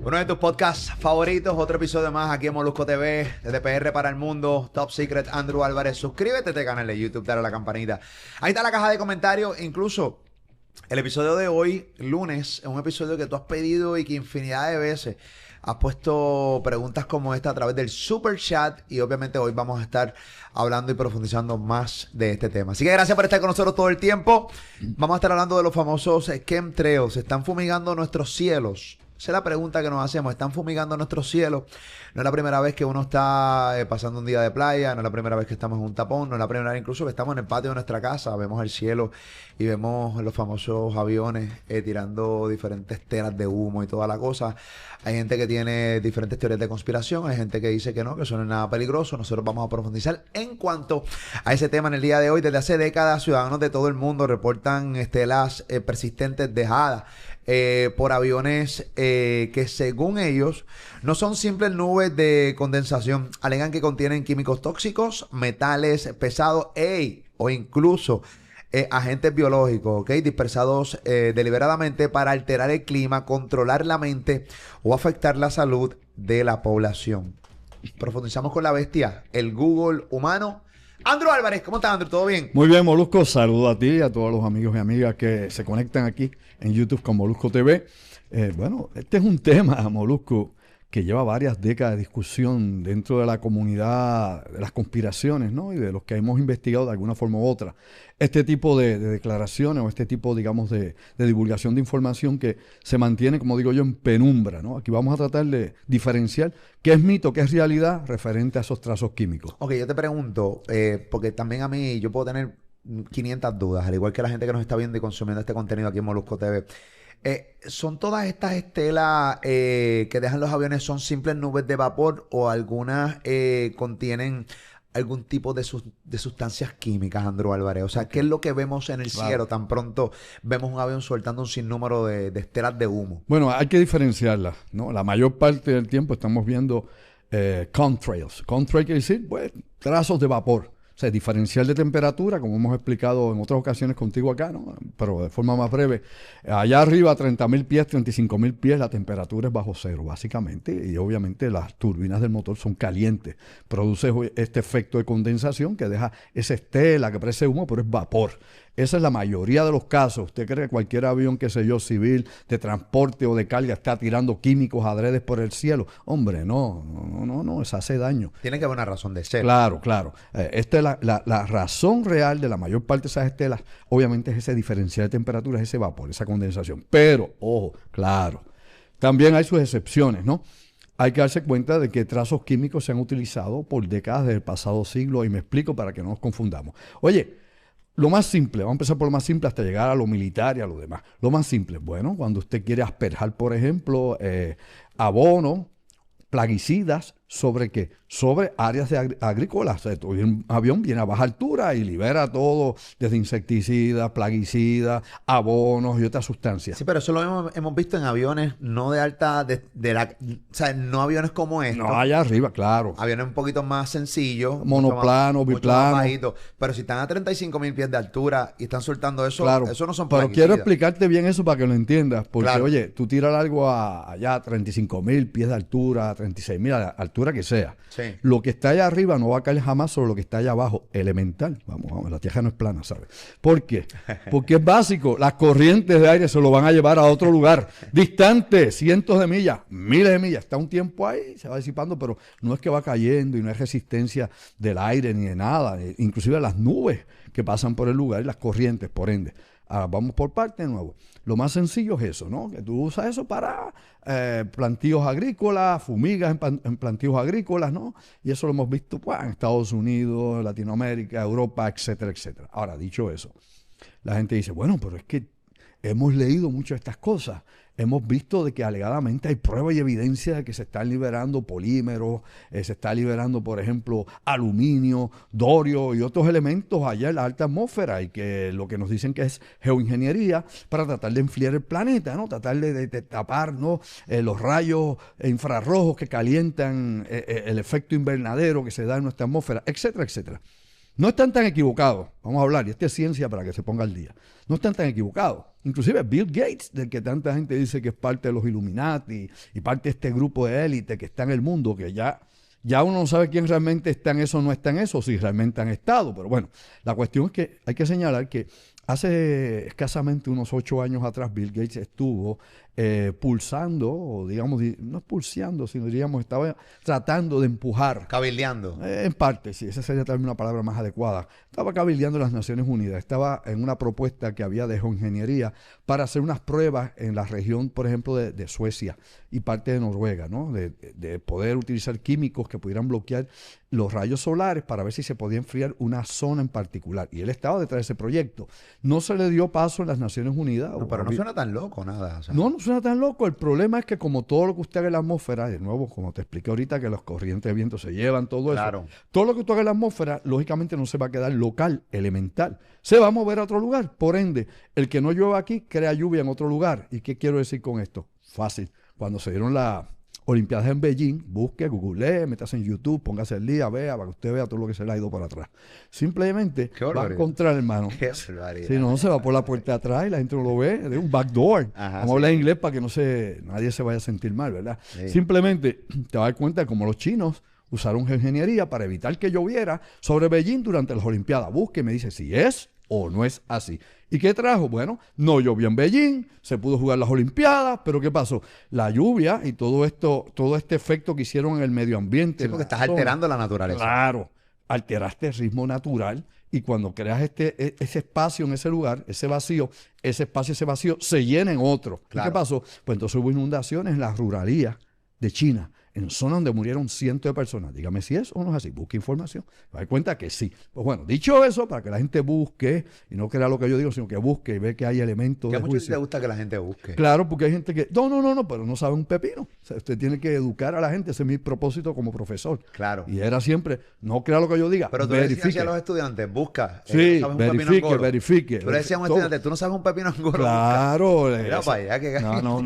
Uno de tus podcasts favoritos, otro episodio más aquí en Molusco TV, desde PR para el mundo, Top Secret, Andrew Álvarez. Suscríbete a este canal de YouTube, dale a la campanita. Ahí está la caja de comentarios, incluso el episodio de hoy, lunes, es un episodio que tú has pedido y que infinidad de veces has puesto preguntas como esta a través del super chat y obviamente hoy vamos a estar hablando y profundizando más de este tema. Así que gracias por estar con nosotros todo el tiempo. Vamos a estar hablando de los famosos chemtrails. ¿Están fumigando nuestros cielos? Esa es la pregunta que nos hacemos. ¿Están fumigando nuestros cielos? No es la primera vez que uno está pasando un día de playa, no es la primera vez que estamos en un tapón, no es la primera vez incluso que estamos en el patio de nuestra casa, vemos el cielo y vemos los famosos aviones tirando diferentes telas de humo y toda la cosa. Hay gente que tiene diferentes teorías de conspiración, hay gente que dice que no es nada peligroso. Nosotros vamos a profundizar en cuanto a ese tema en el día de hoy. Desde hace décadas, ciudadanos de todo el mundo reportan estelas persistentes dejadas por aviones que según ellos no son simples nubes de condensación. Alegan que contienen químicos tóxicos, metales pesados o incluso agentes biológicos, dispersados deliberadamente para alterar el clima, controlar la mente o afectar la salud de la población. Profundizamos con la bestia, el Google humano. Andrew Álvarez, ¿cómo estás, Andrew? ¿Todo bien? Muy bien, Molusco. Saludo a ti y a todos los amigos y amigas que se conectan aquí en YouTube con Molusco TV. Bueno, este es un tema, Molusco, que lleva varias décadas de discusión dentro de la comunidad de las conspiraciones, ¿no? Y de los que hemos investigado de alguna forma u otra. Este tipo de declaraciones o este tipo, digamos, de divulgación de información que se mantiene, como digo yo, en penumbra, ¿no? Aquí vamos a tratar de diferenciar qué es mito, qué es realidad referente a esos trazos químicos. Ok, yo te pregunto, porque también a mí yo puedo tener 500 dudas, al igual que la gente que nos está viendo y consumiendo este contenido aquí en Molusco TV. ¿Son todas estas estelas que dejan los aviones son simples nubes de vapor o algunas contienen algún tipo de sustancias químicas, Andrew Álvarez? O sea, ¿qué es lo que vemos en el cielo tan pronto vemos un avión soltando un sinnúmero de estelas de humo? Bueno, hay que diferenciarlas, ¿no? La mayor parte del tiempo estamos viendo chemtrails. Chemtrail quiere decir, pues, trazos de vapor. O sea, diferencial de temperatura, como hemos explicado en otras ocasiones contigo acá, ¿no? Pero de forma más breve. Allá arriba, 30.000 pies, 35.000 pies, la temperatura es bajo cero, básicamente. Y obviamente las turbinas del motor son calientes. Produce este efecto de condensación que deja esa estela que parece humo, pero es vapor. Esa es la mayoría de los casos. ¿Usted cree que cualquier avión, qué sé yo, civil, de transporte o de carga está tirando químicos adredes por el cielo? Hombre, no, eso hace daño. Tiene que haber una razón de ser. Claro. Esta es la razón real de la mayor parte de esas estelas. Obviamente es ese diferencial de temperatura, es ese vapor, esa condensación. Pero, ojo, claro, también hay sus excepciones, ¿no? Hay que darse cuenta de que trazos químicos se han utilizado por décadas del pasado siglo, y me explico para que no nos confundamos. Oye, lo más simple, vamos a empezar por lo más simple hasta llegar a lo militar y a lo demás. Lo más simple, bueno, cuando usted quiere asperjar, por ejemplo, abono, plaguicidas, ¿sobre qué? Sobre áreas agrícolas. O sea, un avión viene a baja altura y libera todo, desde insecticidas, plaguicidas, abonos y otras sustancias. Sí, pero eso lo hemos visto en aviones no de alta, o sea, no aviones como estos. No, allá arriba, claro. Aviones un poquito más sencillos. Monoplano, biplano. Pero si están a 35.000 pies de altura y están soltando eso, claro, eso no son plaguicidas. Pero quiero explicarte bien eso para que lo entiendas. Porque, claro, oye, tú tiras algo allá a 35.000 pies de altura, 36.000, a la altura que sea. Sí. Lo que está allá arriba no va a caer jamás sobre lo que está allá abajo. Elemental. Vamos, la tierra no es plana, ¿sabes? ¿Por qué? Porque es básico. Las corrientes de aire se lo van a llevar a otro lugar distante, cientos de millas, miles de millas. Está un tiempo ahí, se va disipando, pero no es que va cayendo y no hay resistencia del aire ni de nada. Inclusive las nubes que pasan por el lugar y las corrientes, por ende. Ahora, vamos por parte de nuevo. Lo más sencillo es eso, ¿no? Que tú usas eso para plantíos agrícolas, fumigas en plantíos agrícolas, ¿no? Y eso lo hemos visto pues, en Estados Unidos, Latinoamérica, Europa, etcétera, etcétera. Ahora, dicho eso, la gente dice, bueno, pero es que hemos leído mucho de estas cosas. Hemos visto de que alegadamente hay prueba y evidencia de que se están liberando polímeros, se está liberando, por ejemplo, aluminio, dorio y otros elementos allá en la alta atmósfera, y que lo que nos dicen que es geoingeniería para tratar de enfriar el planeta, ¿no? Tratar de tapar, ¿no? Los rayos infrarrojos que calientan el efecto invernadero que se da en nuestra atmósfera, etcétera, etcétera. No están tan equivocados, vamos a hablar, y esta es ciencia para que se ponga al día. No están tan equivocados. Inclusive Bill Gates, del que tanta gente dice que es parte de los Illuminati y parte de este grupo de élite que está en el mundo, que ya uno no sabe quién realmente está en eso o no está en eso, si realmente han estado. Pero bueno, la cuestión es que hay que señalar que hace escasamente unos 8 años atrás Bill Gates estuvo pulsando, o digamos, no pulseando, sino diríamos, estaba tratando de empujar. Cabildeando. En parte, sí, esa sería también una palabra más adecuada. Estaba cabildeando las Naciones Unidas, estaba en una propuesta que había de geoingeniería para hacer unas pruebas en la región, por ejemplo, de Suecia y parte de Noruega, ¿no? De poder utilizar químicos que pudieran bloquear los rayos solares para ver si se podía enfriar una zona en particular. Y él estaba detrás de ese proyecto. No se le dio paso en las Naciones Unidas. No, pero no suena tan loco nada. O sea. No suena tan loco. El problema es que como todo lo que usted haga en la atmósfera, de nuevo, como te expliqué ahorita, que los corrientes de viento se llevan, todo Claro. eso. Todo lo que usted haga en la atmósfera, lógicamente no se va a quedar local, elemental. Se va a mover a otro lugar. Por ende, el que no llueva aquí, crea lluvia en otro lugar. ¿Y qué quiero decir con esto? Fácil. Cuando se dieron las Olimpiadas en Beijing, busque, googlee, métase en YouTube, póngase el día, vea, para que usted vea todo lo que se le ha ido para atrás. Simplemente va a encontrar, hermano. Qué barbaridad. Si no, se va por la puerta de atrás y la gente no lo ve. Es un backdoor. Vamos a hablar en inglés para que nadie se vaya a sentir mal, ¿verdad? Sí. Simplemente te vas a dar cuenta de cómo los chinos usaron geoingeniería para evitar que lloviera sobre Beijing durante las Olimpiadas. Busque y me dice si es o no es así. ¿Y qué trajo? Bueno, no llovió en Beijing, se pudo jugar las Olimpiadas, pero ¿qué pasó? La lluvia y todo este efecto que hicieron en el medio ambiente. Sí, porque estás alterando la naturaleza. Claro, alteraste el ritmo natural y cuando creas ese espacio en ese lugar, ese vacío, ese vacío se llena en otro. Claro. ¿Y qué pasó? Pues entonces hubo inundaciones en las ruralías de China, en zonas donde murieron cientos de personas. Dígame si es o no es así. Busque información. Me doy cuenta que sí. Pues bueno, dicho eso, para que la gente busque, y no crea lo que yo digo, sino que busque y ve que hay elementos Que de mucho juicio. te gusta que la gente busque. Claro, porque hay gente que, no, pero no sabe un pepino. O sea, usted tiene que educar a la gente. Ese es mi propósito como profesor. Claro. Y era siempre, no crea lo que yo diga, Pero tú le decías a los estudiantes, busca. Sí, ¿sabes un pepino angolo? verifique. Tú le decías a un Todo. estudiante, tú no sabes un pepino angolo. Claro. Mira para allá, que No.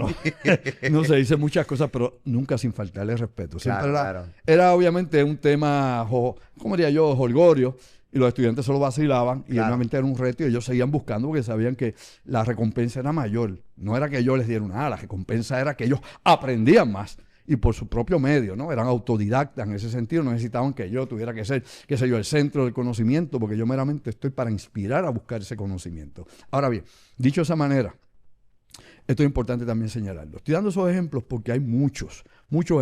No se dice muchas cosas, pero nunca sin faltarle respeto. Siempre Claro. era obviamente un tema, ¿cómo diría yo? Holgorio. Y los estudiantes solo vacilaban y obviamente era un reto y ellos seguían buscando porque sabían que la recompensa era mayor. No era que yo les diera nada, la recompensa era que ellos aprendían más y por su propio medio, ¿no? Eran autodidactas en ese sentido, no necesitaban que yo tuviera que ser, qué sé yo, el centro del conocimiento, porque yo meramente estoy para inspirar a buscar ese conocimiento. Ahora bien, dicho de esa manera, esto es importante también señalarlo. Estoy dando esos ejemplos porque hay muchos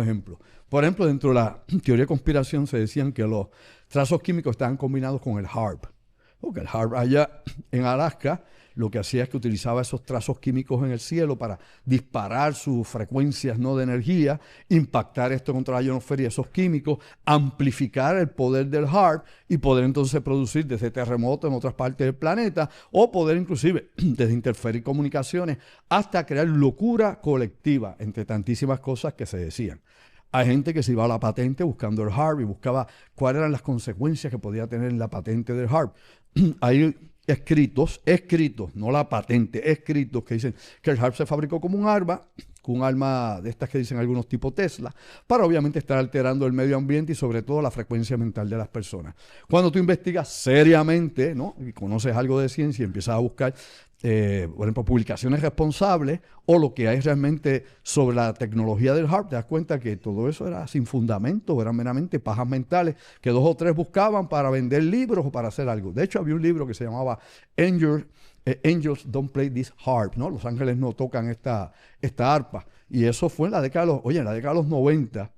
ejemplos. Por ejemplo, dentro de la teoría de conspiración se decían que los trazos químicos estaban combinados con el HAARP. Porque el HAARP allá en Alaska lo que hacía es que utilizaba esos trazos químicos en el cielo para disparar sus frecuencias no de energía, impactar esto contra la ionosfera y esos químicos, amplificar el poder del HAARP y poder entonces producir desde terremotos en otras partes del planeta o poder inclusive desde interferir comunicaciones hasta crear locura colectiva entre tantísimas cosas que se decían. Hay gente que se iba a la patente buscando el HAARP y buscaba cuáles eran las consecuencias que podía tener la patente del HAARP. Hay escritos, no la patente, escritos que dicen que el HAARP se fabricó como un arma de estas que dicen algunos tipo Tesla, para obviamente estar alterando el medio ambiente y sobre todo la frecuencia mental de las personas. Cuando tú investigas seriamente, ¿no? Y conoces algo de ciencia y empiezas a buscar, por ejemplo, publicaciones responsables o lo que hay realmente sobre la tecnología del HAARP, te das cuenta que todo eso era sin fundamento, eran meramente pajas mentales que 2 o 3 buscaban para vender libros o para hacer algo. De hecho, había un libro que se llamaba Angels Don't Play This Harp, ¿no? Los ángeles no tocan esta arpa. Y eso fue en la década de los 90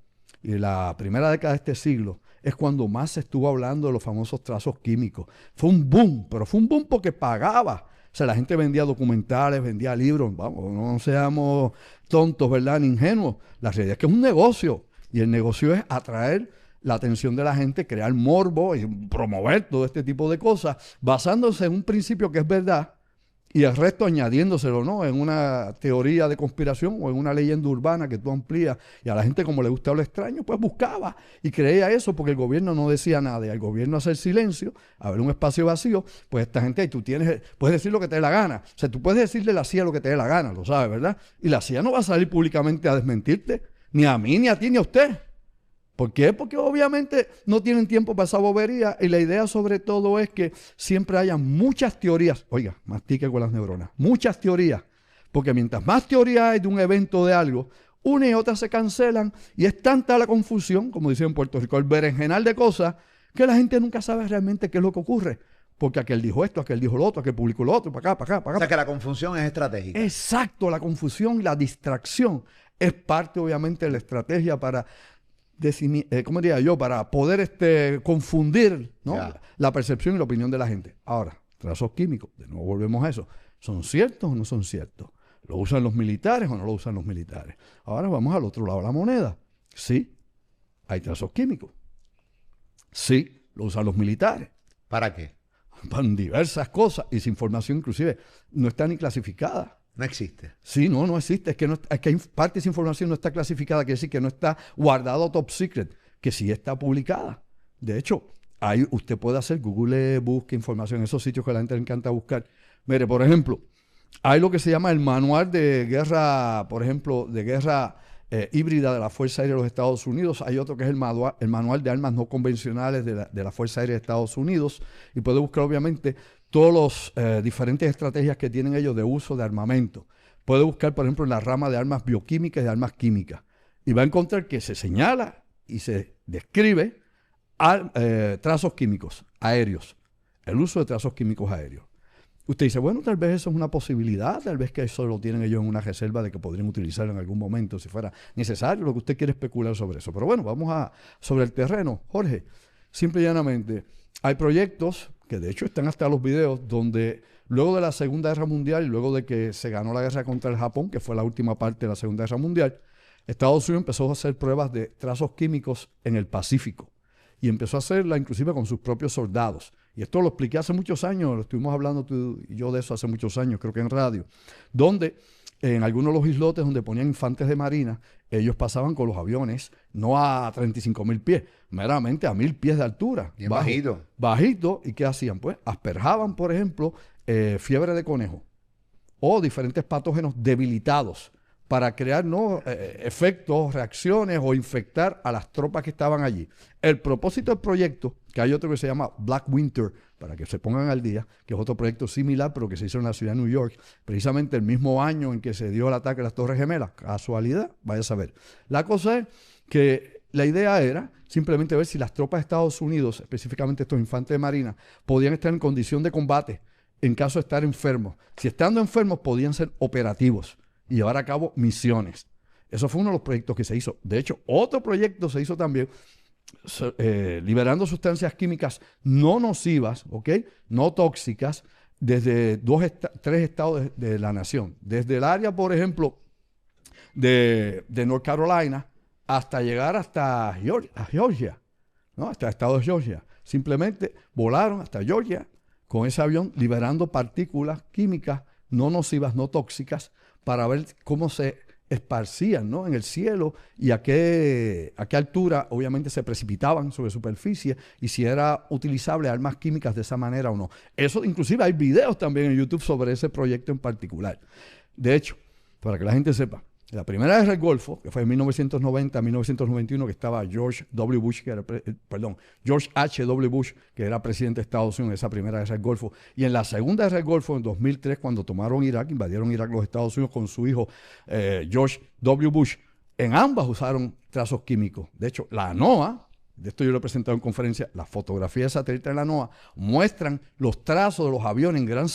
y la primera década de este siglo es cuando más se estuvo hablando de los famosos trazos químicos. Fue un boom, pero fue un boom porque pagaba. O sea, la gente vendía documentales, vendía libros. Vamos, no seamos tontos, ¿verdad? Ni ingenuos. La realidad es que es un negocio. Y el negocio es atraer la atención de la gente, crear morbo y promover todo este tipo de cosas, basándose en un principio que es verdad y el resto añadiéndoselo, ¿no? En una teoría de conspiración o en una leyenda urbana que tú amplías. Y a la gente, como le gustaba lo extraño, pues buscaba y creía eso porque el gobierno no decía nada. Y al gobierno hacer silencio, haber un espacio vacío, pues esta gente, puedes decir lo que te dé la gana. O sea, tú puedes decirle a la CIA lo que te dé la gana, lo sabes, ¿verdad? Y la CIA no va a salir públicamente a desmentirte, ni a mí, ni a ti, ni a usted. ¿Por qué? Porque obviamente no tienen tiempo para esa bobería y la idea sobre todo es que siempre haya muchas teorías. Oiga, mastique con las neuronas. Muchas teorías. Porque mientras más teoría hay de un evento de algo, una y otra se cancelan y es tanta la confusión, como dicen en Puerto Rico, el berenjenal de cosas, que la gente nunca sabe realmente qué es lo que ocurre. Porque aquel dijo esto, aquel dijo lo otro, aquel publicó lo otro, para acá, para acá, para acá. O sea que la confusión es estratégica. Exacto, la confusión y la distracción es parte obviamente de la estrategia para, ¿cómo diría yo? Para poder confundir, ¿no? La percepción y la opinión de la gente. Ahora, trazos químicos, de nuevo volvemos a eso. ¿Son ciertos o no son ciertos? ¿Lo usan los militares o no lo usan los militares? Ahora vamos al otro lado de la moneda. Sí, hay trazos químicos. Sí, lo usan los militares. ¿Para qué? Para diversas cosas. Y esa información inclusive no está ni clasificada. No existe. Sí, no existe. Es que hay parte de esa información no está clasificada, quiere decir que no está guardado top secret, que sí está publicada. De hecho, usted puede hacer Google, busque información en esos sitios que a la gente le encanta buscar. Mire, por ejemplo, hay lo que se llama el manual de guerra, por ejemplo, de guerra híbrida de la Fuerza Aérea de los Estados Unidos. Hay otro que es el manual de armas no convencionales de la Fuerza Aérea de Estados Unidos. Y puede buscar, obviamente, todas las diferentes estrategias que tienen ellos de uso de armamento. Puede buscar, por ejemplo, en la rama de armas bioquímicas y de armas químicas. Y va a encontrar que se señala y se describe trazos químicos aéreos. El uso de trazos químicos aéreos. Usted dice, bueno, tal vez eso es una posibilidad, tal vez que eso lo tienen ellos en una reserva de que podrían utilizarlo en algún momento si fuera necesario, lo que usted quiere especular sobre eso. Pero bueno, vamos sobre el terreno. Jorge, simple y llanamente, hay proyectos que de hecho están hasta los videos donde luego de la Segunda Guerra Mundial y luego de que se ganó la guerra contra el Japón, que fue la última parte de la Segunda Guerra Mundial, Estados Unidos empezó a hacer pruebas de trazos químicos en el Pacífico y empezó a hacerla inclusive con sus propios soldados. Y esto lo expliqué hace muchos años, lo estuvimos hablando tú y yo de eso hace muchos años, creo que en radio, donde en algunos de los islotes donde ponían infantes de marina, ellos pasaban con los aviones no a 35,000 pies, meramente a 1,000 pies de altura. Bien bajito. Bajito. ¿Y qué hacían? Pues asperjaban, por ejemplo, fiebre de conejo o diferentes patógenos debilitados para crear efectos, reacciones o infectar a las tropas que estaban allí. El propósito del proyecto, que hay otro que se llama Black Winter, para que se pongan al día, que es otro proyecto similar, pero que se hizo en la ciudad de New York, precisamente el mismo año en que se dio el ataque a las Torres Gemelas. Casualidad, vaya a saber. La cosa es que la idea era simplemente ver si las tropas de Estados Unidos, específicamente estos infantes de marina, podían estar en condición de combate en caso de estar enfermos. Si estando enfermos podían ser operativos y llevar a cabo misiones. Eso fue uno de los proyectos que se hizo. De hecho, otro proyecto se hizo también liberando sustancias químicas no nocivas, ¿ok? No tóxicas, desde 3 estados de la nación. Desde el área, por ejemplo, de North Carolina hasta llegar hasta Georgia, ¿no? Hasta el estado de Georgia. Simplemente volaron hasta Georgia con ese avión liberando partículas químicas no nocivas, no tóxicas, para ver cómo se esparcían, ¿no?, en el cielo y a qué altura obviamente se precipitaban sobre superficie y si era utilizable armas químicas de esa manera o no. Eso inclusive hay videos también en YouTube sobre ese proyecto en particular. De hecho, para que la gente sepa, la primera guerra del Golfo, que fue en 1990 a 1991, que estaba George W. Bush, George H. W. Bush, que era presidente de Estados Unidos en esa primera guerra del Golfo. Y en la segunda guerra del Golfo, en 2003, cuando tomaron Irak, invadieron Irak los Estados Unidos con su hijo George W. Bush, en ambas usaron trazos químicos. De hecho, la NOAA, de esto yo lo he presentado en conferencia, las fotografías de satélite de la NOAA muestran los trazos de los aviones en gran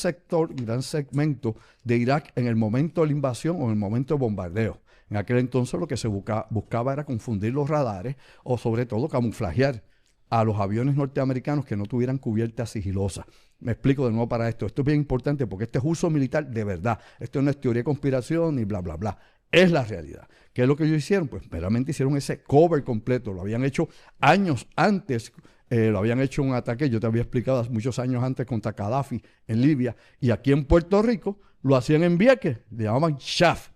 segmento de Irak en el momento de la invasión o en el momento de bombardeo. En aquel entonces lo que se buscaba era confundir los radares o sobre todo camuflajear a los aviones norteamericanos que no tuvieran cubiertas sigilosas. Me explico de nuevo para esto. Esto es bien importante porque este es uso militar de verdad. Esto no es teoría de conspiración ni bla, bla, bla. Es la realidad. ¿Qué es lo que ellos hicieron? Pues meramente hicieron ese cover completo. Lo habían hecho años antes, lo habían hecho un ataque, yo te había explicado muchos años antes contra Gaddafi en Libia. Y aquí en Puerto Rico lo hacían en Vieques, le llamaban chaff.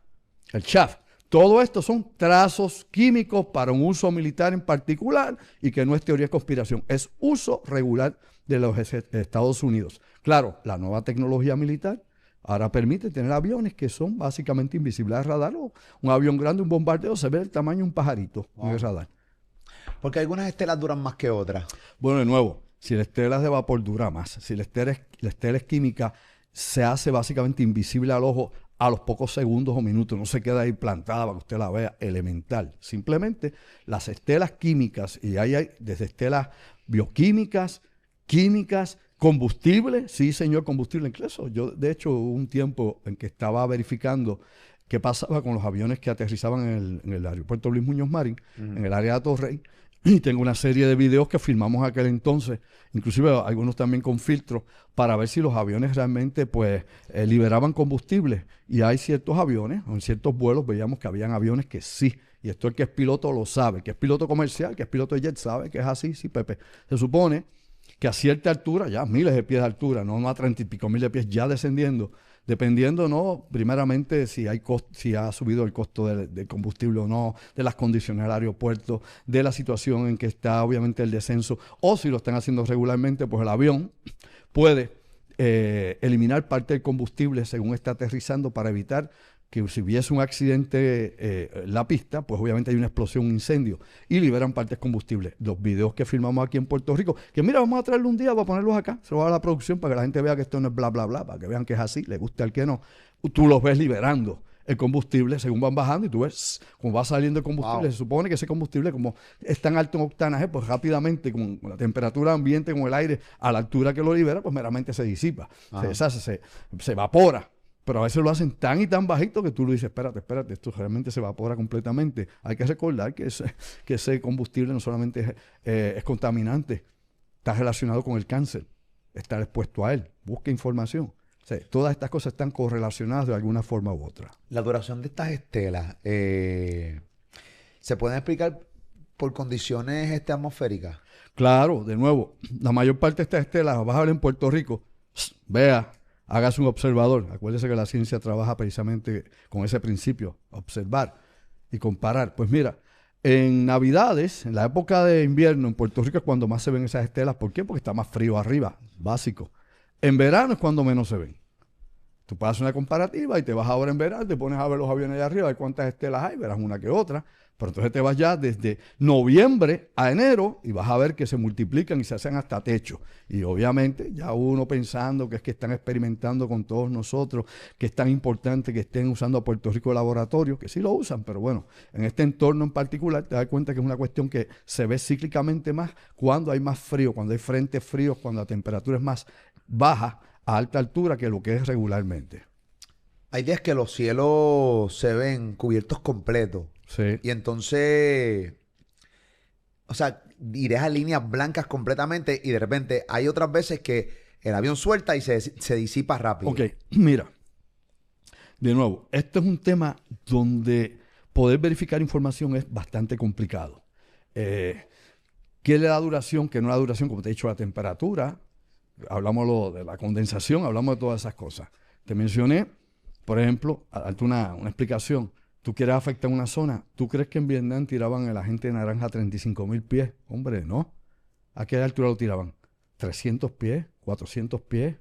El chaff. Todo esto son trazos químicos para un uso militar en particular y que no es teoría de conspiración. Es uso regular de los Estados Unidos. Claro, la nueva tecnología militar ahora permite tener aviones que son básicamente invisibles al radar. Un avión grande, un bombardeo, se ve el tamaño de un pajarito en el radar. Porque algunas estelas duran más que otras. Bueno, de nuevo, si la estela es de vapor dura más. Si la estela es química, se hace básicamente invisible al ojo a los pocos segundos o minutos. No se queda ahí plantada para que usted la vea, elemental. Simplemente las estelas químicas, y ahí hay desde estelas bioquímicas, químicas, combustible, sí señor, combustible. Incluso yo, de hecho, hubo un tiempo en que estaba verificando qué pasaba con los aviones que aterrizaban en el aeropuerto Luis Muñoz Marín, en el área de Atorrey, y tengo una serie de videos que filmamos aquel entonces, inclusive algunos también con filtros, para ver si los aviones realmente pues liberaban combustible. Y hay ciertos aviones, o en ciertos vuelos veíamos que habían aviones que sí. Y esto el que es piloto lo sabe, el que es piloto comercial, el que es piloto de jet sabe que es así, sí, Pepe. Se supone que a cierta altura, ya miles de pies de altura, no a 30 y pico mil de pies, ya descendiendo, dependiendo, ¿no? Primeramente, si ha subido el costo del combustible o no, de las condiciones del aeropuerto, de la situación en que está, obviamente, el descenso, o si lo están haciendo regularmente, pues el avión puede eliminar parte del combustible según está aterrizando para evitar que si hubiese un accidente en la pista, pues obviamente hay una explosión, un incendio, y liberan partes combustibles. Los videos que filmamos aquí en Puerto Rico, que mira, vamos a traerlo un día para ponerlos acá, se los va a la producción para que la gente vea que esto no es bla, bla, bla, para que vean que es así, le guste al que no. Tú los ves liberando el combustible según van bajando y tú ves cómo va saliendo el combustible. Wow. Se supone que ese combustible, como es tan alto en octanaje, pues rápidamente con la temperatura ambiente, con el aire, a la altura que lo libera, pues meramente se disipa, se deshace, se evapora. Pero a veces lo hacen tan y tan bajito que tú le dices, espérate, esto realmente se evapora completamente. Hay que recordar que ese combustible no solamente es contaminante, está relacionado con el cáncer, estar expuesto a él. Busca información. O sea, todas estas cosas están correlacionadas de alguna forma u otra. La duración de estas estelas, ¿se pueden explicar por condiciones atmosféricas? Claro, de nuevo, la mayor parte de estas estelas, vas a ver en Puerto Rico, vea, hágase un observador. Acuérdese que la ciencia trabaja precisamente con ese principio, observar y comparar. Pues mira, en Navidades, en la época de invierno en Puerto Rico es cuando más se ven esas estelas. ¿Por qué? Porque está más frío arriba, básico. En verano es cuando menos se ven. Tú puedes hacer una comparativa y te vas ahora en verano, te pones a ver los aviones allá arriba, a ver cuántas estelas hay, verás una que otra. Pero entonces te vas ya desde noviembre a enero y vas a ver que se multiplican y se hacen hasta techo. Y obviamente ya uno pensando que es que están experimentando con todos nosotros, que es tan importante que estén usando a Puerto Rico de laboratorio, que sí lo usan, pero bueno, en este entorno en particular te das cuenta que es una cuestión que se ve cíclicamente más cuando hay más frío, cuando hay frentes fríos, cuando la temperatura es más baja a alta altura que lo que es regularmente. Hay días que los cielos se ven cubiertos completos. Sí. Y entonces, o sea, iré a líneas blancas completamente y de repente hay otras veces que el avión suelta y se disipa rápido. Ok, mira, de nuevo, esto es un tema donde poder verificar información es bastante complicado. ¿Qué le da duración? ¿Qué no le da duración? Como te he dicho, la temperatura, hablamos de la condensación, hablamos de todas esas cosas. Te mencioné, por ejemplo, a darte una explicación. Tú quieres afectar una zona. ¿Tú crees que en Vietnam tiraban el agente naranja a 35,000 pies? Hombre, no. ¿A qué altura lo tiraban? ¿300 pies? ¿400 pies?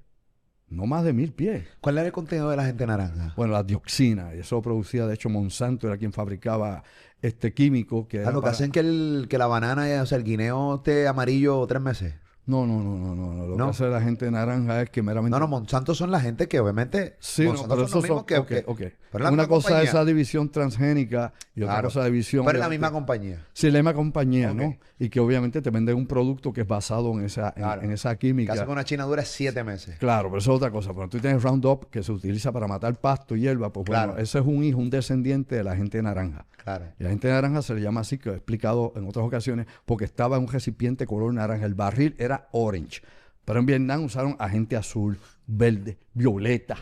No más de 1,000 pies. ¿Cuál era el contenido de la gente naranja? Bueno, la dioxina. Y eso lo producía, de hecho, Monsanto era quien fabricaba este químico. Que era Lo que hacen que la banana, o sea, el guineo esté amarillo 3 meses. No. Lo que hace la gente naranja es que meramente... No, Monsanto son la gente que obviamente... Sí, no, Monsanto pero son los eso mismos son... Ok. pero la Una misma cosa compañía. es esa división transgénica y otra Claro. cosa la división... Pero es la obviamente, misma compañía. sí, la misma compañía, Ok. ¿no? Y que obviamente te venden un producto que es basado en esa, Claro. en esa Que química. hace que una china dure 7 meses. Claro, pero eso es otra cosa. Pero tú tienes Roundup que se utiliza para matar pasto y hierba, pues Claro. bueno, ese es un hijo, un descendiente de la gente naranja. Claro. Y la gente naranja se le llama así, que lo he explicado en otras ocasiones, porque estaba en un recipiente color naranja. El barril era orange. Pero en Vietnam usaron agente azul, verde, violeta,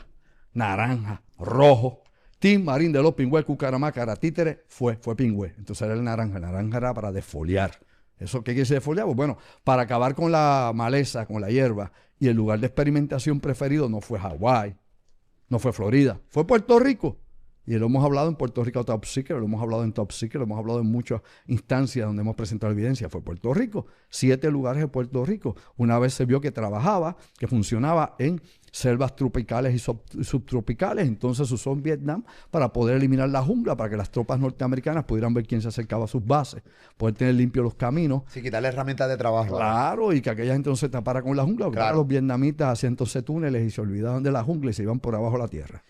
naranja, rojo. Tim Marín de los Pingües, Cucaramácara, títere, fue Pingüe. Entonces era el naranja. El naranja era para defoliar. ¿Eso qué quiere decir defoliar? Pues bueno, para acabar con la maleza, con la hierba. Y el lugar de experimentación preferido no fue Hawái, no fue Florida, fue Puerto Rico. Y lo hemos hablado en Puerto Rico Top Secret, lo hemos hablado en Top Secret, lo hemos hablado en muchas instancias donde hemos presentado evidencia. Fue Puerto Rico, 7 lugares de Puerto Rico. Una vez se vio que trabajaba, que funcionaba en selvas tropicales y subtropicales, entonces se usó en Vietnam para poder eliminar la jungla, para que las tropas norteamericanas pudieran ver quién se acercaba a sus bases, poder tener limpios los caminos. Sí, quitarle herramientas de trabajo. Claro, y que aquella gente no se tapara con la jungla, porque Claro. los vietnamitas hacían entonces túneles y se olvidaban de la jungla y se iban por abajo de la tierra.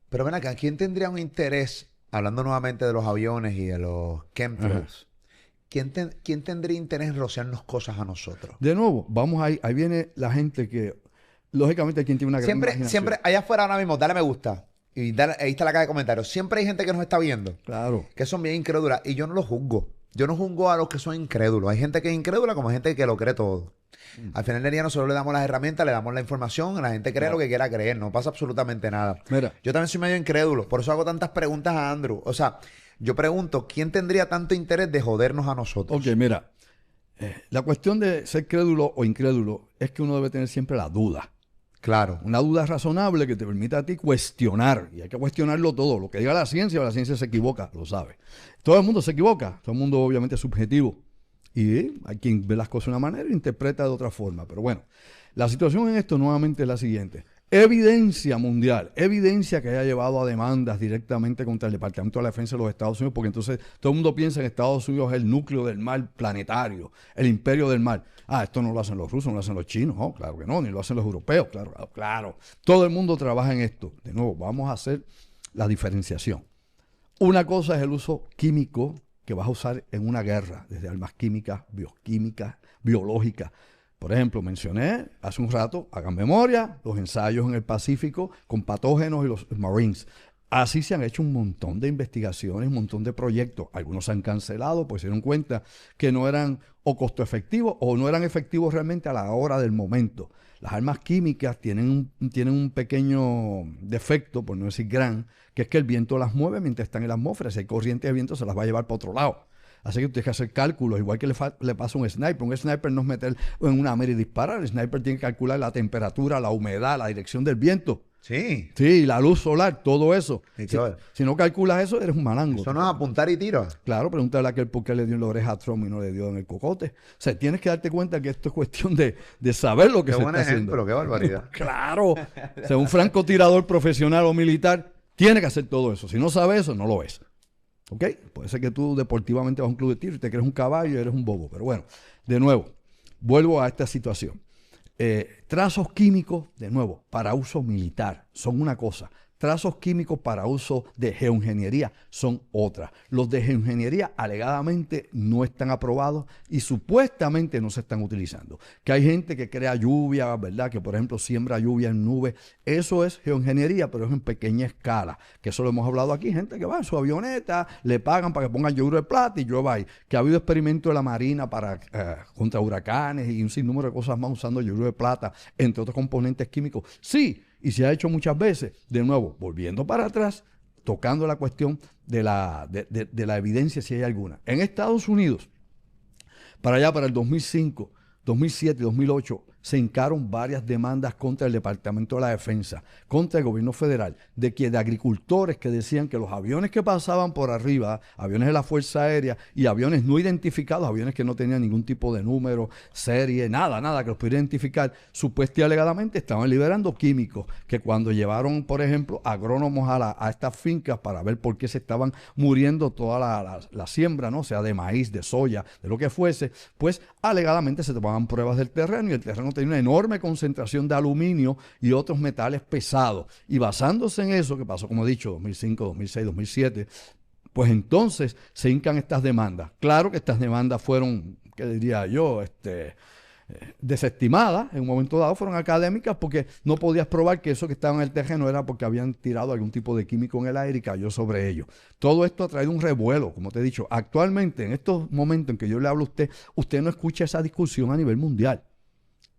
Pero ven acá, ¿quién tendría un interés, hablando nuevamente de los aviones y de los chemtrails, ¿quién tendría interés en rociarnos cosas a nosotros? De nuevo, vamos ahí viene la gente que, lógicamente, quien tiene una gran imaginación. Siempre, allá afuera ahora mismo, dale me gusta. Y ahí está la caja de comentarios. Siempre hay gente que nos está viendo, Claro. que son bien incrédulas. Y yo no los juzgo. Yo no juzgo a los que son incrédulos. Hay gente que es incrédula como hay gente que lo cree todo. Al final del día nosotros le damos las herramientas, le damos la información, la gente cree lo que quiera creer, no pasa absolutamente nada. Mira. Yo también soy medio incrédulo, por eso hago tantas preguntas a Andrew. O sea, yo pregunto, ¿quién tendría tanto interés de jodernos a nosotros? Ok, mira, la cuestión de ser crédulo o incrédulo es que uno debe tener siempre la duda. Claro. Una duda razonable que te permita a ti cuestionar. Y hay que cuestionarlo todo. Lo que diga la ciencia se equivoca, lo sabe. Todo el mundo se equivoca. Todo el mundo obviamente es subjetivo. Y hay quien ve las cosas de una manera e interpreta de otra forma. Pero bueno, la situación en esto nuevamente es la siguiente. Evidencia mundial, evidencia que haya llevado a demandas directamente contra el Departamento de la Defensa de los Estados Unidos, porque entonces todo el mundo piensa que Estados Unidos es el núcleo del mal planetario, el imperio del mal. Esto no lo hacen los rusos, no lo hacen los chinos. No, claro que no, ni lo hacen los europeos, claro. Todo el mundo trabaja en esto. De nuevo, vamos a hacer la diferenciación. Una cosa es el uso químico que vas a usar en una guerra, desde armas químicas, bioquímicas, biológicas. Por ejemplo, mencioné hace un rato, hagan memoria, los ensayos en el Pacífico con patógenos y los Marines. Así se han hecho un montón de investigaciones, un montón de proyectos. Algunos se han cancelado, pues se dieron cuenta que no eran o costo efectivos o no eran efectivos realmente a la hora del momento. Las armas químicas tienen un pequeño defecto, por no decir gran, que es que el viento las mueve mientras están en la atmósfera. Si hay corriente de viento, se las va a llevar para otro lado. Así que tú tienes que hacer cálculos, igual que le pasa a un sniper. Un sniper no es meter en una mira y disparar. El sniper tiene que calcular la temperatura, la humedad, la dirección del viento. Sí. Sí, la luz solar, todo eso. ¿Y Si, qué? si no calculas eso, eres un malango. Eso no es apuntar y tiro. Claro, pregúntale a aquel por qué le dio en la oreja a Trump y no le dio en el cocote. O sea, tienes que darte cuenta que esto es cuestión de saber lo que Qué se buen está haciendo. ejemplo, qué barbaridad. Claro. O sea, un francotirador profesional o militar tiene que hacer todo eso. Si no sabe eso, no lo es. ¿Ok? Puede ser que tú deportivamente vas a un club de tiro y te crees un caballo y eres un bobo. Pero bueno, de nuevo, vuelvo a esta situación. Trazos químicos, de nuevo, para uso militar, son una cosa. Trazos químicos para uso de geoingeniería son otra. Los de geoingeniería alegadamente no están aprobados y supuestamente no se están utilizando. Que hay gente que crea lluvia, ¿verdad? Que por ejemplo siembra lluvia en nubes. Eso es geoingeniería, pero es en pequeña escala. Que eso lo hemos hablado aquí. Gente que va en su avioneta, le pagan para que pongan yoduro de plata y llueva ahí. Que ha habido experimentos de la Marina para contra huracanes y un sinnúmero de cosas más usando yoduro de plata, entre otros componentes químicos. Sí. Y se ha hecho muchas veces, de nuevo, volviendo para atrás, tocando la cuestión de la evidencia si hay alguna. En Estados Unidos, para allá, para el 2005, 2007, 2008, se hincaron varias demandas contra el Departamento de la Defensa, contra el gobierno federal, de agricultores que decían que los aviones que pasaban por arriba, aviones de la Fuerza Aérea y aviones no identificados, aviones que no tenían ningún tipo de número, serie, nada que los pudiera identificar, supuestamente y alegadamente estaban liberando químicos, que cuando llevaron, por ejemplo, agrónomos a estas fincas para ver por qué se estaban muriendo toda la siembra, ¿no? O sea, de maíz, de soya, de lo que fuese, pues alegadamente se tomaban pruebas del terreno y el terreno tenía una enorme concentración de aluminio y otros metales pesados. Y basándose en eso, que pasó, como he dicho, 2005, 2006, 2007, pues entonces se hincan estas demandas. Claro que estas demandas fueron, ¿qué diría yo?, desestimadas en un momento dado, fueron académicas porque no podías probar que eso que estaba en el terreno era porque habían tirado algún tipo de químico en el aire y cayó sobre ellos. Todo esto ha traído un revuelo, como te he dicho. Actualmente, en estos momentos en que yo le hablo a usted no escucha esa discusión a nivel mundial.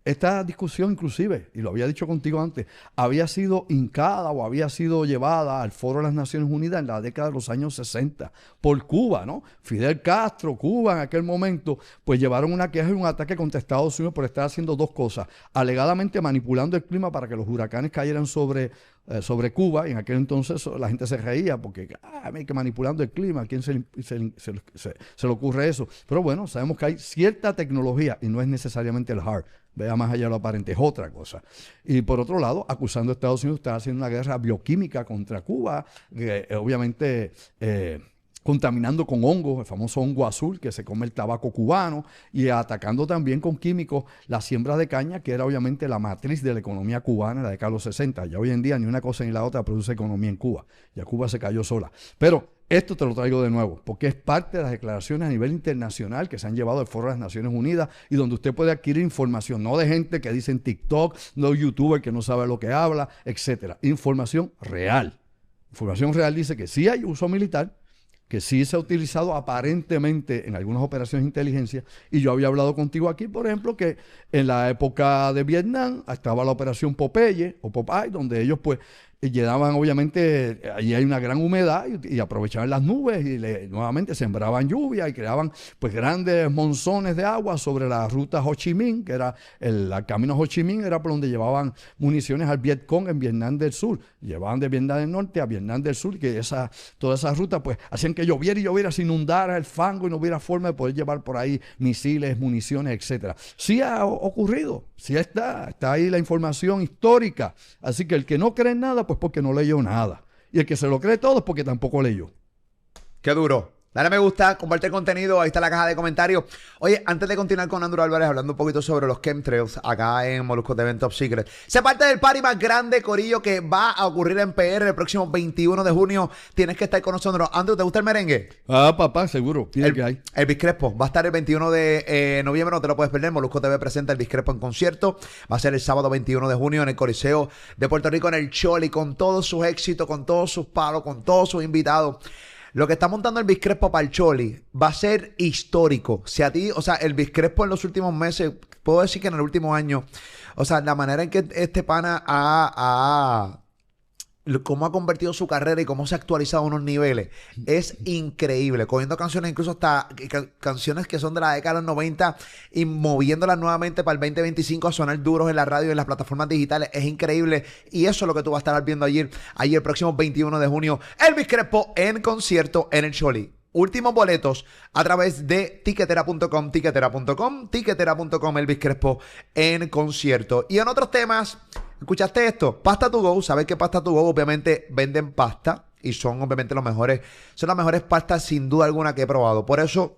Esta discusión inclusive, y lo había dicho contigo antes, había sido hincada o había sido llevada al Foro de las Naciones Unidas en la década de los años 60 por Cuba, ¿no? Fidel Castro, Cuba en aquel momento, pues llevaron una queja y un ataque contra Estados Unidos por estar haciendo dos cosas, alegadamente manipulando el clima para que los huracanes cayeran sobre sobre Cuba, y en aquel entonces la gente se reía porque que manipulando el clima, ¿a quién se le ocurre eso? Pero bueno, sabemos que hay cierta tecnología y no es necesariamente el hard. Vea más allá de lo aparente, es otra cosa. Y por otro lado, acusando a Estados Unidos, está haciendo una guerra bioquímica contra Cuba, que obviamente contaminando con hongos, el famoso hongo azul que se come el tabaco cubano, y atacando también con químicos la siembra de caña, que era obviamente la matriz de la economía cubana en la década de los 60. Ya hoy en día ni una cosa ni la otra produce economía en Cuba. Ya Cuba se cayó sola. Pero esto te lo traigo de nuevo, porque es parte de las declaraciones a nivel internacional que se han llevado al Foro de las Naciones Unidas y donde usted puede adquirir información, no de gente que dice en TikTok, no de youtuber que no sabe lo que habla, etcétera. Información real. Información real dice que sí hay uso militar, que sí se ha utilizado aparentemente en algunas operaciones de inteligencia, y yo había hablado contigo aquí, por ejemplo, que en la época de Vietnam estaba la operación Popeye o Popeye, donde ellos pues llegaban, obviamente, allí hay una gran humedad y aprovechaban las nubes y nuevamente sembraban lluvia y creaban pues grandes monzones de agua sobre la ruta Ho Chi Minh, que era el camino Ho Chi Minh, era por donde llevaban municiones al Vietcong en Vietnam del Sur. Llevaban de Vietnam del Norte a Vietnam del Sur, que toda esa ruta pues hacían que lloviera y lloviera, se inundara el fango y no hubiera forma de poder llevar por ahí misiles, municiones, etcétera. Sí ha ocurrido, sí está ahí la información histórica. Así que el que no cree en nada, pues porque no leyó nada. Y el que se lo cree todo es porque tampoco leyó. Qué duro. Dale me gusta, comparte el contenido, ahí está la caja de comentarios. Oye, antes de continuar con Andrew Álvarez hablando un poquito sobre los chemtrails acá en Molusco TV en Top Secret, sé parte del party más grande, corillo, que va a ocurrir en PR el próximo 21 de junio. Tienes que estar con nosotros. Andrew, ¿te gusta el merengue? Ah, papá, seguro. Tiene que hay. El Biscrespo va a estar el 21 de noviembre, no te lo puedes perder. Molusco TV presenta el Biscrespo en concierto. Va a ser el sábado 21 de junio en el Coliseo de Puerto Rico, en el Choli, con todos sus éxitos, con todos sus palos, con todos sus invitados. Lo que está montando el Biscrespo para el Choli va a ser histórico. Si a ti, o sea, el Biscrespo en los últimos meses, puedo decir que en el último año, o sea, la manera en que este pana cómo ha convertido su carrera y cómo se ha actualizado a unos niveles es increíble, cogiendo canciones incluso hasta canciones que son de la década de los 90 y moviéndolas nuevamente para el 2025 a sonar duros en la radio y en las plataformas digitales. Es increíble, y eso es lo que tú vas a estar viendo ayer el próximo 21 de junio, el Biscrespo en concierto en el Choli. Últimos boletos a través de tiquetera.com, el Biscrespo en concierto. Y en otros temas, ¿escuchaste esto? Pasta to go. ¿Sabes que Pasta to go obviamente venden pasta? Y son obviamente son las mejores pastas sin duda alguna que he probado. Por eso,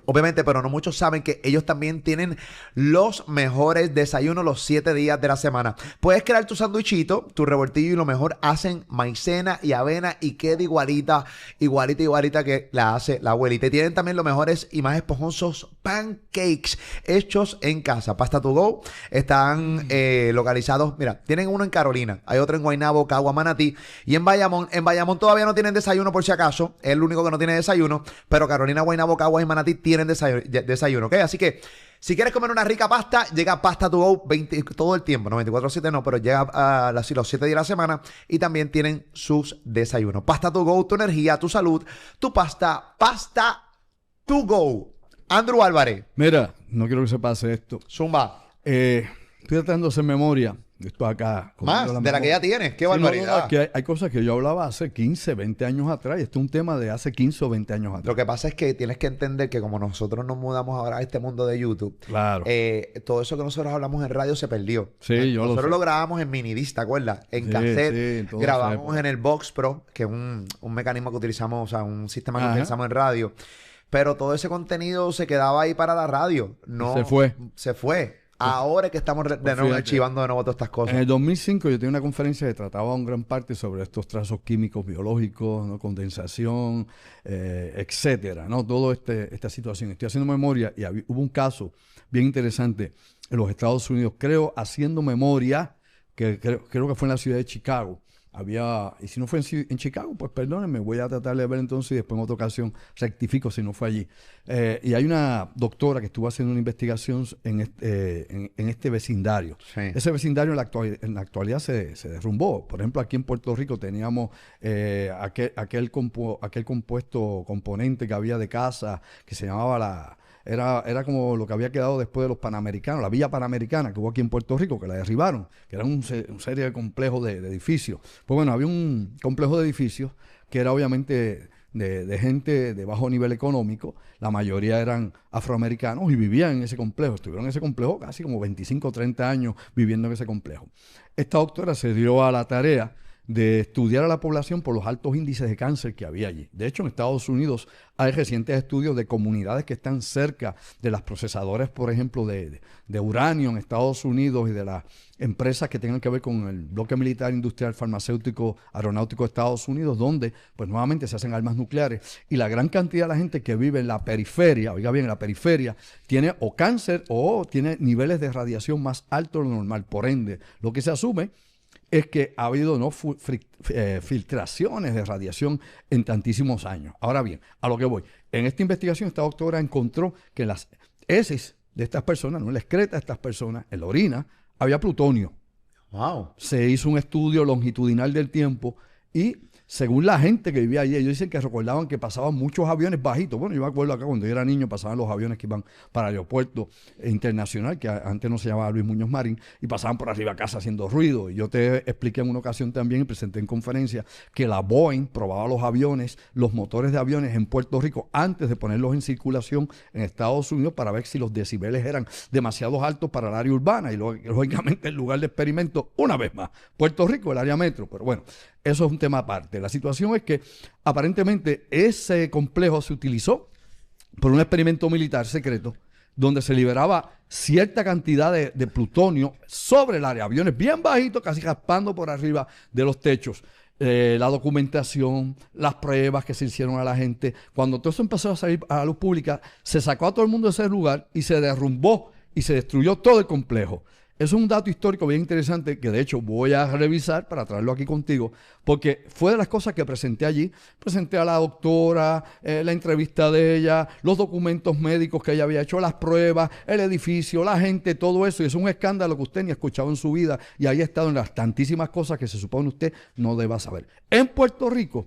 obviamente, pero no muchos saben que ellos también tienen los mejores desayunos los 7 días de la semana. Puedes crear tu sandwichito, tu revoltillo, y lo mejor hacen maicena y avena y queda igualita que la hace la abuelita. Y tienen también los mejores y más esponjosos pancakes hechos en casa. Pasta to go. Están localizados, mira, tienen uno en Carolina, hay otro en Guaynabo, Cagua, Manatí, y en Bayamón. En Bayamón todavía no tienen desayuno, por si acaso, es el único que no tiene desayuno, pero Carolina, Guaynabo, Cagua y Manatí tienen desayuno, ¿ok? Así que si quieres comer una rica pasta, llega Pasta to go todo el tiempo, no 24/7 no, pero llega a los 7 días de la semana, y también tienen sus desayunos. Pasta to go, tu energía, tu salud, tu pasta to go. Andrew Álvarez. Mira, no quiero que se pase esto. Zumba. Estoy tratando de hacer memoria. Esto acá. Más de la que ya tienes. Qué barbaridad. No, que hay cosas que yo hablaba hace 15, 20 años atrás. Este es un tema de hace 15 o 20 años atrás. Lo que pasa es que tienes que entender que como nosotros nos mudamos ahora a este mundo de YouTube, claro, todo eso que nosotros hablamos en radio se perdió. Sí, yo nosotros lo grabamos en minidisc, ¿te acuerdas? En cassette. Sí, grabamos en el Box Pro, que es un mecanismo que utilizamos, o sea, un sistema que utilizamos en radio. Pero todo ese contenido se quedaba ahí para la radio. No, se fue. Ahora es que estamos de nuevo archivando de nuevo todas estas cosas. En el 2005 yo tenía una conferencia que trataba en gran parte sobre estos trazos químicos biológicos, ¿no? Condensación, etcétera, ¿no? Toda esta situación. Estoy haciendo memoria y hubo un caso bien interesante en los Estados Unidos, creo, haciendo memoria, que creo que fue en la ciudad de Chicago. Y si no fue en Chicago, pues perdónenme, voy a tratar de ver entonces y después en otra ocasión rectifico si no fue allí. Y hay una doctora que estuvo haciendo una investigación en este vecindario. Sí. Ese vecindario en la actualidad se derrumbó. Por ejemplo, aquí en Puerto Rico teníamos aquel componente que había de casa que se llamaba era como lo que había quedado después de los Panamericanos, la Villa Panamericana que hubo aquí en Puerto Rico, que la derribaron, que era un serie de complejos de edificios. Pues bueno, había un complejo de edificios que era obviamente de gente de bajo nivel económico, la mayoría eran afroamericanos y vivían en ese complejo, estuvieron en ese complejo casi como 25 o 30 años viviendo en ese complejo. Esta doctora se dio a la tarea de estudiar a la población por los altos índices de cáncer que había allí. De hecho, en Estados Unidos hay recientes estudios de comunidades que están cerca de las procesadoras, por ejemplo, de uranio en Estados Unidos y de las empresas que tengan que ver con el bloque militar, industrial, farmacéutico, aeronáutico de Estados Unidos, donde pues nuevamente se hacen armas nucleares. Y la gran cantidad de la gente que vive en la periferia, oiga bien, en la periferia, tiene o cáncer o tiene niveles de radiación más altos de lo normal. Por ende, lo que se asume es que ha habido filtraciones de radiación en tantísimos años. Ahora bien, a lo que voy. En esta investigación, esta doctora encontró que en las heces de estas personas, no en la excreta de estas personas, en la orina, había plutonio. Wow. Se hizo un estudio longitudinal del tiempo y según la gente que vivía allí, ellos dicen que recordaban que pasaban muchos aviones bajitos. Bueno, yo me acuerdo acá cuando yo era niño, pasaban los aviones que iban para el aeropuerto internacional, que antes no se llamaba Luis Muñoz Marín, y pasaban por arriba a casa haciendo ruido. Y yo te expliqué en una ocasión también y presenté en conferencia que la Boeing probaba los aviones, los motores de aviones en Puerto Rico antes de ponerlos en circulación en Estados Unidos para ver si los decibeles eran demasiado altos para el área urbana. Y lógicamente el lugar de experimento, una vez más, Puerto Rico, el área metro. Pero bueno, eso es un tema aparte. La situación es que aparentemente ese complejo se utilizó por un experimento militar secreto donde se liberaba cierta cantidad de plutonio sobre el área. Aviones bien bajitos, casi raspando por arriba de los techos. La documentación, las pruebas que se hicieron a la gente. Cuando todo eso empezó a salir a la luz pública, se sacó a todo el mundo de ese lugar y se derrumbó y se destruyó todo el complejo. Eso es un dato histórico bien interesante que de hecho voy a revisar para traerlo aquí contigo, porque fue de las cosas que presenté allí. Presenté a la doctora, la entrevista de ella, los documentos médicos que ella había hecho, las pruebas, el edificio, la gente, todo eso. Y es un escándalo que usted ni ha escuchado en su vida y ahí ha estado en las tantísimas cosas que se supone usted no deba saber. En Puerto Rico,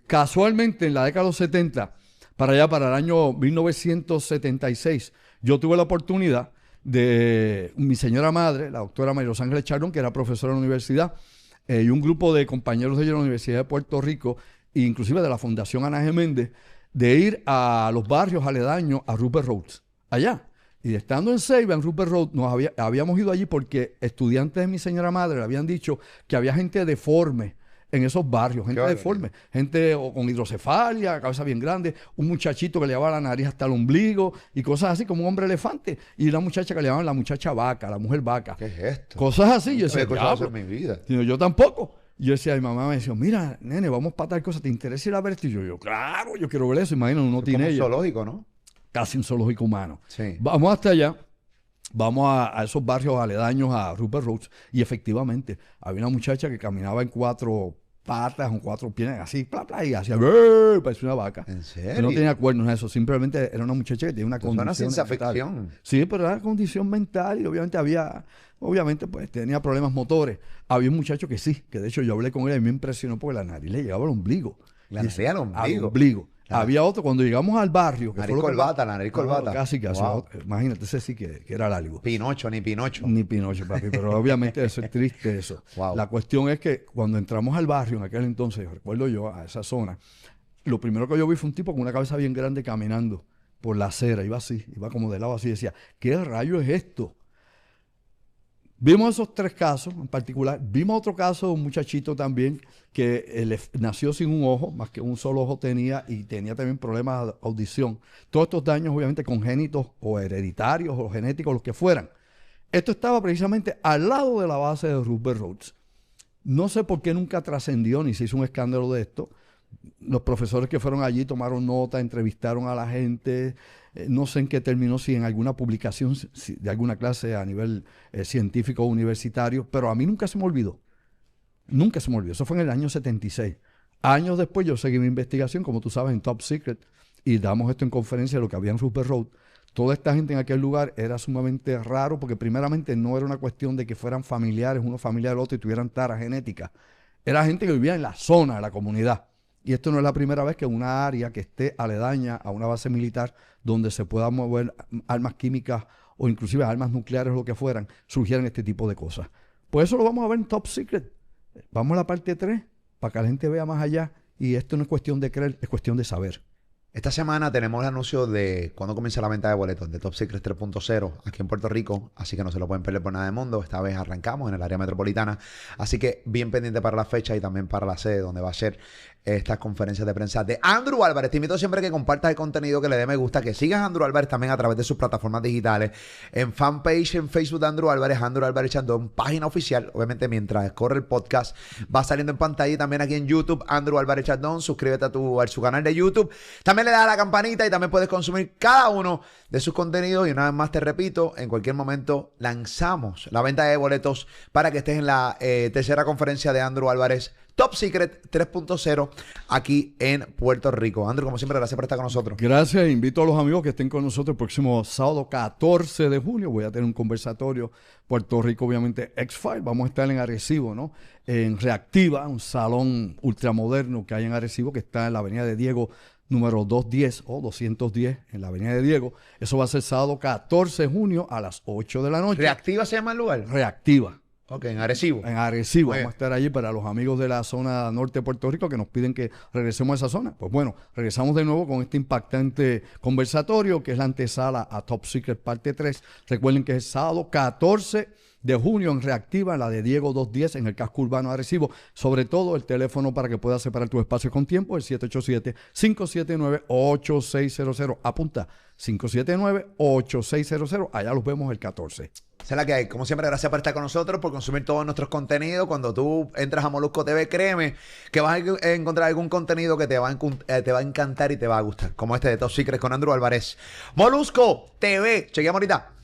casualmente en la década de los 70, para allá, para el año 1976, yo tuve la oportunidad de mi señora madre, la doctora María Los Ángeles Chardón, que era profesora en la universidad, y un grupo de compañeros de ella de la Universidad de Puerto Rico, inclusive de la Fundación Ana G. Méndez, de ir a los barrios aledaños a Rupert Roads, allá. Y estando en Ceiba, en Rupert Road, habíamos ido allí porque estudiantes de mi señora madre le habían dicho que había gente deforme en esos barrios, gente deforme, gente con hidrocefalia, cabeza bien grande, un muchachito que le llevaba la nariz hasta el ombligo y cosas así, como un hombre elefante, y una muchacha que le llamaban la muchacha vaca, la mujer vaca. ¿Qué es esto? Cosas así. Yo decía, eso en mi vida. Yo tampoco. Yo decía, mi mamá me decía, mira, nene, vamos para tal cosa, ¿te interesa ir a ver esto? Y yo, claro, yo quiero ver eso. Imagínate, uno tiene un zoológico, ¿no? Casi un zoológico humano. Sí. Vamos hasta allá. Vamos a esos barrios aledaños a Rupert Roads y efectivamente había una muchacha que caminaba en 4 patas con 4 piernas así, y hacía, parecía una vaca. ¿En serio? Pero no tenía cuernos, eso, simplemente era una muchacha que tenía una condición. Una ciencia mental. ficción. Sí, pero era una condición mental y obviamente pues tenía problemas motores. Había un muchacho que sí, que de hecho yo hablé con él y me impresionó porque la nariz le llegaba al ombligo. La nariz al ombligo. Al ombligo. Claro. Había otro, cuando llegamos al barrio. Que nariz corbata, nariz corbata. Casi. Wow. Imagínate, ese sí que era largo. Pinocho, ni Pinocho. Ni Pinocho, papi, pero obviamente eso es triste eso. Wow. La cuestión es que cuando entramos al barrio, en aquel entonces, recuerdo yo, a esa zona, lo primero que yo vi fue un tipo con una cabeza bien grande caminando por la acera, iba así, iba como de lado así, decía, ¿qué rayo es esto? Vimos esos 3 casos en particular. Vimos otro caso de un muchachito también que nació sin un ojo, más que un solo ojo tenía y tenía también problemas de audición. Todos estos daños obviamente congénitos o hereditarios o genéticos, los que fueran. Esto estaba precisamente al lado de la base de Rupert Roads. No sé por qué nunca trascendió ni se hizo un escándalo de esto. Los profesores que fueron allí tomaron nota, entrevistaron a la gente. No sé en qué terminó, si en alguna publicación de alguna clase a nivel científico o universitario, pero a mí nunca se me olvidó. Nunca se me olvidó. Eso fue en el año 76. Años después yo seguí mi investigación, como tú sabes, en Top Secret, y damos esto en conferencia de lo que había en Rupert Road. Toda esta gente en aquel lugar era sumamente raro, porque primeramente no era una cuestión de que fueran familiares, uno familiar del otro, y tuvieran tara genética. Era gente que vivía en la zona de la comunidad. Y esto no es la primera vez que una área que esté aledaña a una base militar donde se puedan mover armas químicas o inclusive armas nucleares o lo que fueran, surgieran este tipo de cosas. Pues eso lo vamos a ver en Top Secret. Vamos a la parte 3 para que la gente vea más allá. Y esto no es cuestión de creer, es cuestión de saber. Esta semana tenemos el anuncio de cuándo comienza la venta de boletos de Top Secret 3.0 aquí en Puerto Rico, así que no se lo pueden perder por nada del mundo. Esta vez arrancamos en el área metropolitana, así que bien pendiente para la fecha y también para la sede donde va a ser estas conferencias de prensa de Andrew Álvarez. Te invito siempre a que compartas el contenido, que le dé me gusta, que sigas a Andrew Álvarez también a través de sus plataformas digitales, en fanpage, en Facebook de Andrew Álvarez Chandón, página oficial. Obviamente mientras corre el podcast va saliendo en pantalla y también aquí en YouTube, Andrew Álvarez Chandón. Suscríbete a su canal de YouTube. También le das a la campanita y también puedes consumir cada uno de sus contenidos. Y una vez más te repito, en cualquier momento lanzamos la venta de boletos para que estés en la tercera conferencia de Andrew Álvarez Top Secret 3.0 aquí en Puerto Rico. Andrew, como siempre, gracias por estar con nosotros. Gracias. Invito a los amigos que estén con nosotros el próximo sábado 14 de junio. Voy a tener un conversatorio Puerto Rico, obviamente, X-File. Vamos a estar en Arecibo, ¿no? En Reactiva, un salón ultramoderno que hay en Arecibo, que está en la avenida de Diego, número 210 o 210 en la avenida de Diego. Eso va a ser sábado 14 de junio a las 8 de la noche. ¿Reactiva se llama el lugar? Reactiva. Ok, en Arecibo. En Arecibo. Muy Vamos a estar allí para los amigos de la zona norte de Puerto Rico que nos piden que regresemos a esa zona. Pues bueno, regresamos de nuevo con este impactante conversatorio que es la antesala a Top Secret parte 3. Recuerden que es sábado 14 de junio en Reactiva, la de Diego 210 en el casco urbano de Arecibo. Sobre todo el teléfono para que puedas separar tus espacios con tiempo, el 787-579-8600. Apunta, 579-8600. Allá los vemos el 14. Esa es la que hay. Como siempre, gracias por estar con nosotros, por consumir todos nuestros contenidos. Cuando tú entras a Molusco TV, créeme que vas a encontrar algún contenido que te va a encantar y te va a gustar. Como este de Top Secret con Andrew Álvarez. Molusco TV. Chequeamos ahorita.